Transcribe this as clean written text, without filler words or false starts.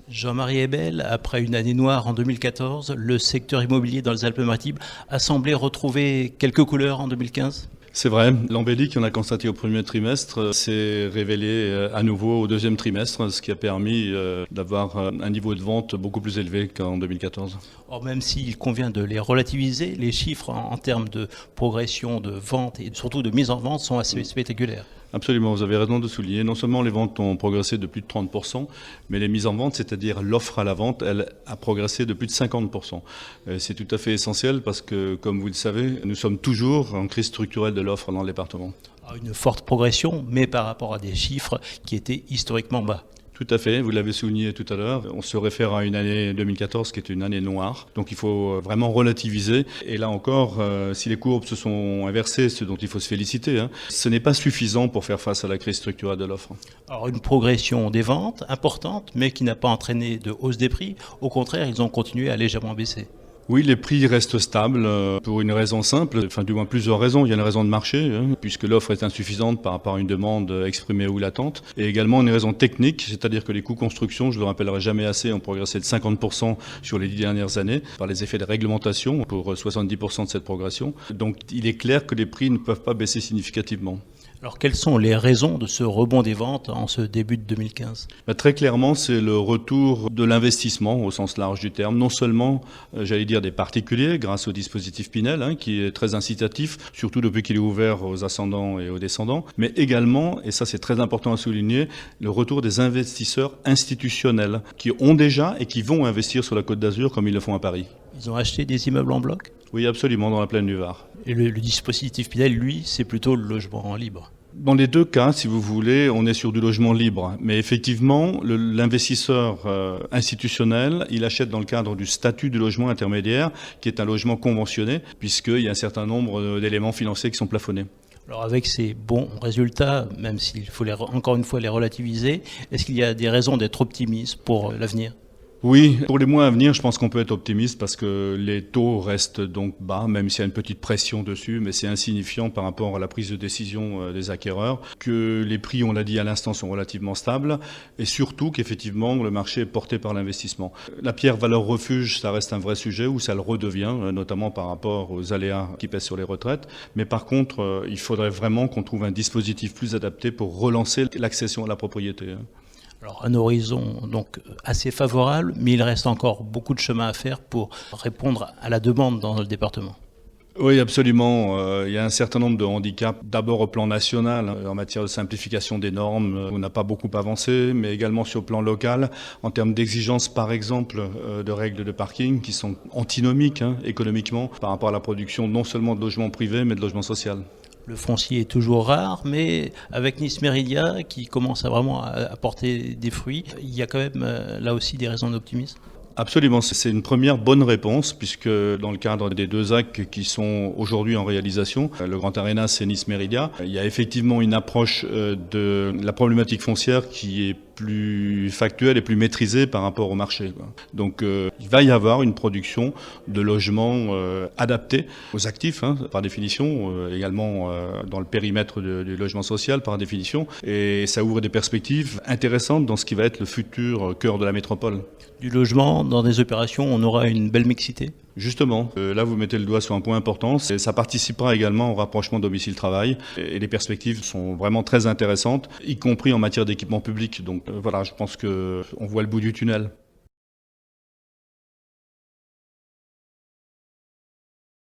Jean-Marie Hebel, après une année noire en 2014, le secteur immobilier dans les Alpes-Maritimes a semblé retrouver quelques couleurs en 2015. C'est vrai, l'embellie qu'on a constatée au premier trimestre s'est révélée à nouveau au deuxième trimestre, ce qui a permis d'avoir un niveau de vente beaucoup plus élevé qu'en 2014. Or, même s'il convient de les relativiser, les chiffres en termes de progression de vente et surtout de mise en vente sont assez spectaculaires. Absolument, vous avez raison de souligner. Non seulement les ventes ont progressé de plus de 30%, mais les mises en vente, c'est-à-dire l'offre à la vente, elle a progressé de plus de 50%. C'est tout à fait essentiel parce que, comme vous le savez, nous sommes toujours en crise structurelle de l'offre dans le département. Une forte progression, mais par rapport à des chiffres qui étaient historiquement bas. Tout à fait, vous l'avez souligné tout à l'heure, on se réfère à une année 2014 qui est une année noire, donc il faut vraiment relativiser. Et là encore, si les courbes se sont inversées, ce dont il faut se féliciter, ce n'est pas suffisant pour faire face à la crise structurelle de l'offre. Alors une progression des ventes importante, mais qui n'a pas entraîné de hausse des prix. Au contraire, ils ont continué à légèrement baisser. Oui, les prix restent stables pour une raison simple, enfin du moins plusieurs raisons. Il y a une raison de marché, puisque l'offre est insuffisante par rapport à une demande exprimée ou latente, et également une raison technique, c'est-à-dire que les coûts construction, je ne le rappellerai jamais assez, ont progressé de 50% sur les 10 dernières années par les effets de réglementation pour 70% de cette progression. Donc il est clair que les prix ne peuvent pas baisser significativement. Alors quelles sont les raisons de ce rebond des ventes en ce début de 2015 ? Très clairement, c'est le retour de l'investissement au sens large du terme. Non seulement, j'allais dire, des particuliers grâce au dispositif Pinel, qui est très incitatif, surtout depuis qu'il est ouvert aux ascendants et aux descendants, mais également, et ça c'est très important à souligner, le retour des investisseurs institutionnels qui ont déjà et qui vont investir sur la Côte d'Azur comme ils le font à Paris. Ils ont acheté des immeubles en bloc ? Oui, absolument, dans la plaine du Var. Et le dispositif Pinel, lui, c'est plutôt le logement en libre. Dans les deux cas, si vous voulez, on est sur du logement libre. Mais effectivement, l'investisseur institutionnel, il achète dans le cadre du statut du logement intermédiaire, qui est un logement conventionné, puisqu'il y a un certain nombre d'éléments financiers qui sont plafonnés. Alors avec ces bons résultats, même s'il faut encore une fois les relativiser, est-ce qu'il y a des raisons d'être optimiste pour l'avenir ? Oui, pour les mois à venir, je pense qu'on peut être optimiste parce que les taux restent donc bas, même s'il y a une petite pression dessus, mais c'est insignifiant par rapport à la prise de décision des acquéreurs, que les prix, on l'a dit à l'instant, sont relativement stables et surtout qu'effectivement le marché est porté par l'investissement. La pierre valeur refuge, ça reste un vrai sujet où ça le redevient, notamment par rapport aux aléas qui pèsent sur les retraites, mais par contre, il faudrait vraiment qu'on trouve un dispositif plus adapté pour relancer l'accession à la propriété. Alors un horizon donc assez favorable, mais il reste encore beaucoup de chemin à faire pour répondre à la demande dans le département. Oui, absolument. Il y a un certain nombre de handicaps, d'abord au plan national, en matière de simplification des normes, on n'a pas beaucoup avancé, mais également sur le plan local, en termes d'exigences, par exemple, de règles de parking qui sont antinomiques économiquement par rapport à la production non seulement de logements privés, mais de logements sociaux. Le foncier est toujours rare, mais avec Nice Meridia, qui commence à vraiment apporter des fruits, il y a quand même là aussi des raisons d'optimisme. Absolument, c'est une première bonne réponse puisque dans le cadre des deux actes qui sont aujourd'hui en réalisation, le Grand Arenas et Nice Meridia, il y a effectivement une approche de la problématique foncière qui est plus factuelle et plus maîtrisée par rapport au marché. Donc il va y avoir une production de logements adaptés aux actifs par définition, également dans le périmètre du logement social par définition, et ça ouvre des perspectives intéressantes dans ce qui va être le futur cœur de la métropole. Du logement, dans des opérations, on aura une belle mixité. Justement, là vous mettez le doigt sur un point important, ça participera également au rapprochement domicile-travail et les perspectives sont vraiment très intéressantes, y compris en matière d'équipement public. Donc voilà, je pense qu'on voit le bout du tunnel.